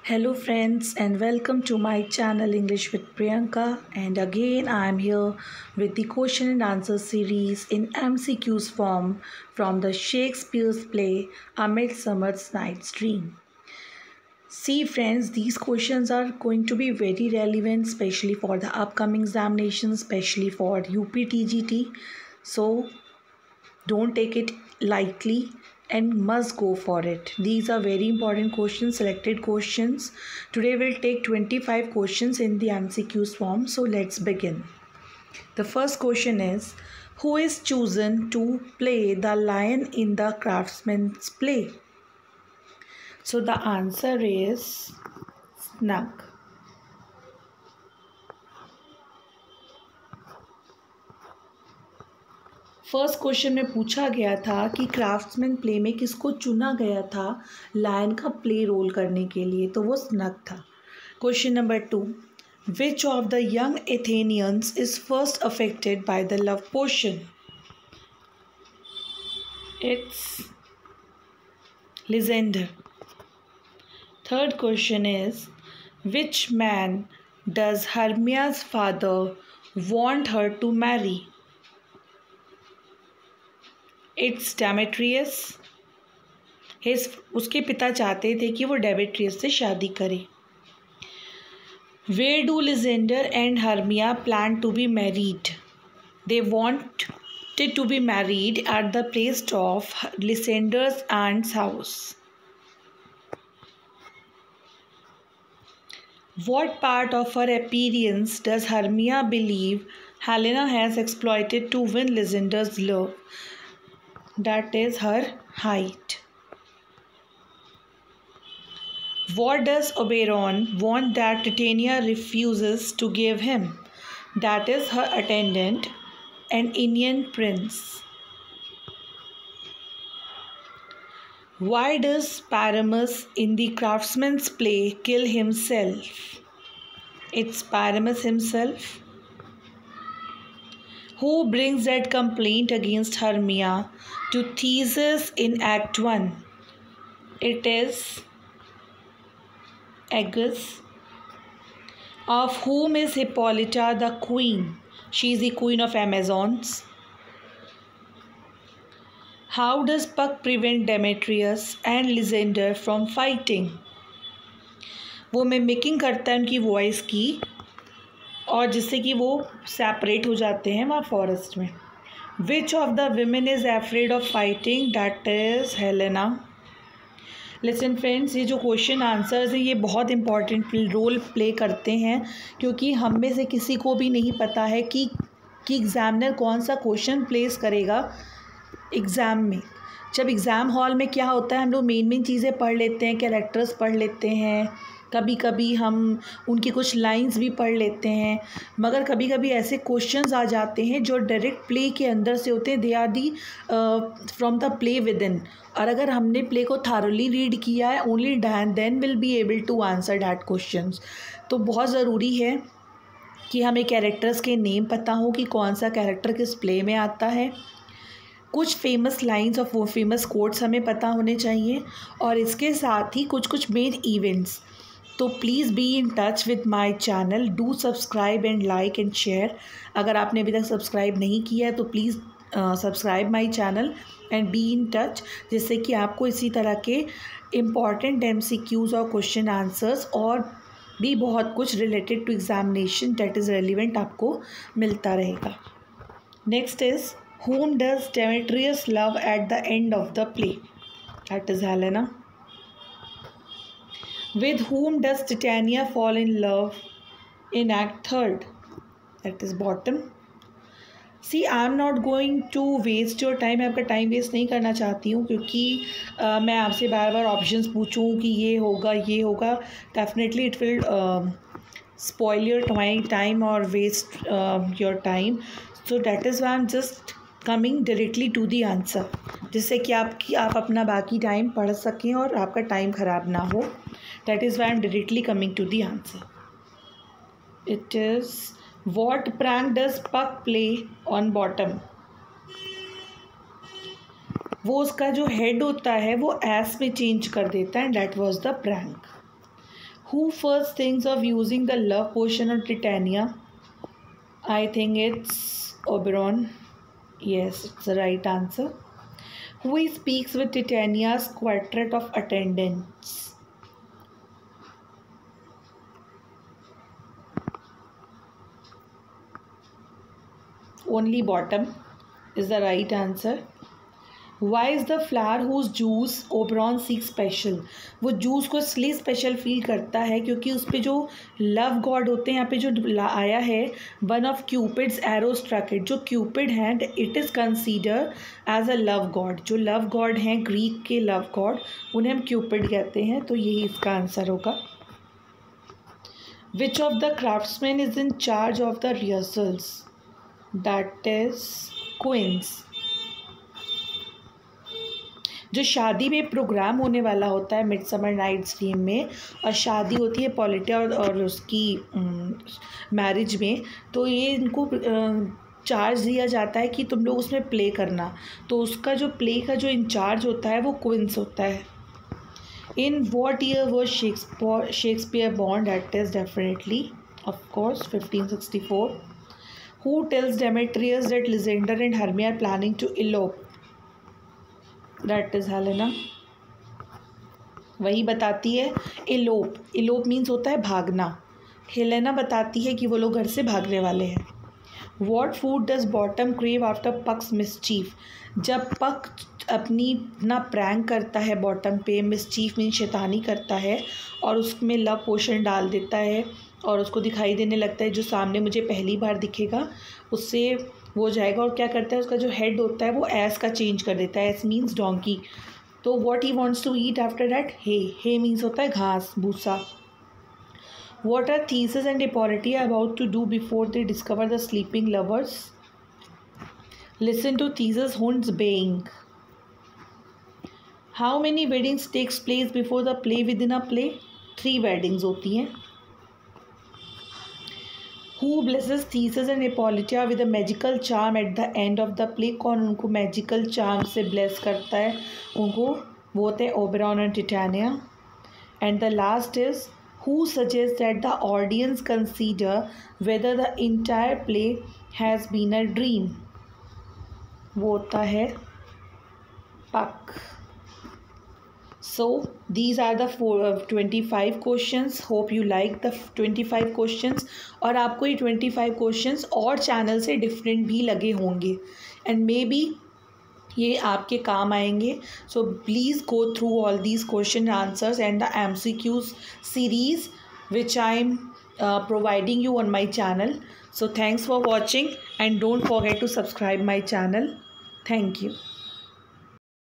Hello friends and welcome to my channel English with Priyanka, and again I am here with the question and answer series in MCQs form from the Shakespeare's play A Midsummer's Night's Dream. See friends, these questions are going to be very relevant, especially for the upcoming examinations, especially for UPTGT. So don't take it lightly and must go for it. These are very important questions, selected questions. Today we'll take 25 questions in the MCQs form. So let's begin. The first question is, who is chosen to play the lion in the Craftsman's play? So the answer is Snug. First question में पूछा गया था कि craftsman play में किसको चुना गया था लायन का प्ले रोल करने के लिए, तो वो स्नग था. Question number 2, which of the young Athenians is first affected by the love potion? It's Lysander. Third question is, which man does Hermia's father want her to marry? It's Demetrius. उसके पिता चाहते थे कि वो Demetrius से शादी करे. Where do Lysander and Hermia plan to be married? They wanted to be married at the place of Lysander's aunt's house. What part of her appearance does Hermia believe Helena has exploited to win Lysander's love? That is her height. What does Oberon want that Titania refuses to give him? That is her attendant, an Indian prince. Why does Paramus in the Craftsman's play kill himself? It's Paramus himself. Who brings that complaint against Hermia to Theseus in Act 1? It is Agus. Of whom is Hippolyta the queen? She is the queen of Amazons. How does Puck prevent Demetrius and Lysander from fighting? वो mimicking करता है उनकी voice की, और जिससे कि वो separate हो जाते हैं वहाँ फॉरेस्ट में. विच of the women is afraid of fighting? That is Helena. Listen friends, ये जो क्वेश्चन आंसर्स हैं ये बहुत इंपॉर्टेंट रोल प्ले करते हैं, क्योंकि हम में से किसी को भी नहीं पता है कि एग्ज़ामिनर कौन सा क्वेश्चन प्लेस करेगा एग्ज़ाम में. जब एग्ज़ाम हॉल में क्या होता है, हम लोग मेन चीज़ें पढ़ लेते हैं, कैरेक्टर्स पढ़ लेते हैं, कभी कभी हम उनकी कुछ लाइंस भी पढ़ लेते हैं, मगर कभी कभी ऐसे क्वेश्चंस आ जाते हैं जो डायरेक्ट प्ले के अंदर से होते हैं. They are the from the play with in. और अगर हमने प्ले को थारोली रीड किया है, only then will be able to answer that questions. तो बहुत ज़रूरी है कि हमें कैरेक्टर्स के नेम पता हो कि कौन सा कैरेक्टर किस प्ले में आता है. कुछ फेमस लाइंस और वो फेमस कोट्स हमें पता होने चाहिए, और इसके साथ ही कुछ मेन इवेंट्स. तो please be in touch with my channel. Do subscribe and like and share. अगर आपने अभी तक सब्सक्राइब नहीं किया है तो please subscribe my channel and be in touch, जिससे कि आपको इसी तरह के इम्पॉर्टेंट MCQs और क्वेश्चन आंसर्स और भी बहुत कुछ related to examination that is relevant आपको मिलता रहेगा. Next is, whom does Demetrius love at the end of the play? That is Helena. With whom does Titania fall in love in Act 3rd? That is Bottom. See, I am not going to waste your time. मैं आपका time waste नहीं करना चाहती हूँ, क्योंकि मैं आपसे बार बार options पूछूँ कि ये होगा, definitely it will spoil your my time और waste your time. So that is why I am just coming directly to the answer, जिससे कि आप अपना बाकी टाइम पढ़ सकें और आपका टाइम ख़राब ना हो. That is why I am directly coming to the answer. It is, what prank does Puck play on Bottom? वो उसका जो हेड होता है वो एस में चेंज कर देता है, and that was the prank. Who first thinks of using the love potion on Titania? I think it's Oberon. Yes, it's the right answer. Who speaks with Titania's quartet of attendants? Only Bottom is the right answer. Why is the flower whose juice Oberon seeks special? वो juice को इसलिए special feel करता है क्योंकि उस पे जो love God होते हैं, यहाँ पे जो आया है one of Cupid's arrow struck it, जो क्यूपिड हैं it is consider as a love god. जो लव गॉड हैं ग्रीक के लव गॉड उन्हें हम क्यूपिड कहते हैं, तो यही इसका आंसर होगा। Which of the craftsman is in charge of the rehearsals? That is Quince. जो शादी में प्रोग्राम होने वाला होता है मिडसमर नाइट्स ड्रीम में, और शादी होती है पॉलिटिया और उसकी मैरिज में, तो ये इनको चार्ज दिया जाता है कि तुम लोग उसमें प्ले करना, तो उसका जो प्ले का जो इंचार्ज होता है वो क्वींस होता है। In what year was Shakespeare born? That is definitely of course 1564। Who tells Demetrius that Lysander and Hermia are planning to elope? That is Helena. वही बताती है इलोप। इलोप मीन्स होता है भागना। हेलेना बताती है कि वो लोग घर से भागने वाले हैं। What food does Bottom crave after Puck's mischief? जब पक अपना प्रैंक करता है बॉटम पे, मिसचीफ मीन शैतानी करता है, और उसमें लव पोशन डाल देता है और उसको दिखाई देने लगता है जो सामने मुझे पहली बार दिखेगा उससे वो जाएगा, और क्या करता है उसका जो हेड होता है वो एस का चेंज कर देता है। Ass means donkey. तो what he wants to eat after that? Hay means होता है घास, भूसा। What are Theseus and Hippolyta about to do before they discover the sleeping lovers? Listen to Theseus hounds baying. How many weddings takes place before the play with a अ प्ले? 3 weddings होती हैं। Who blesses Theseus and Hippolyta with a magical charm at the end of the play? कौन उनको magical charm से bless करता है उनको? वो होते हैं ओबेरॉन और Titania. And the last is who suggests that the audience consider whether the entire play has been a dream? वो होता है पक। So these are the 25 questions. Hope you like the 25 questions. और आपको ये 25 questions और channel से different भी लगे होंगे, एंड मे बी ये आपके काम आएंगे। So please go through all these question answers and the MCQs series which I am providing you on my channel. So thanks for watching and don't forget to subscribe my channel. Thank you.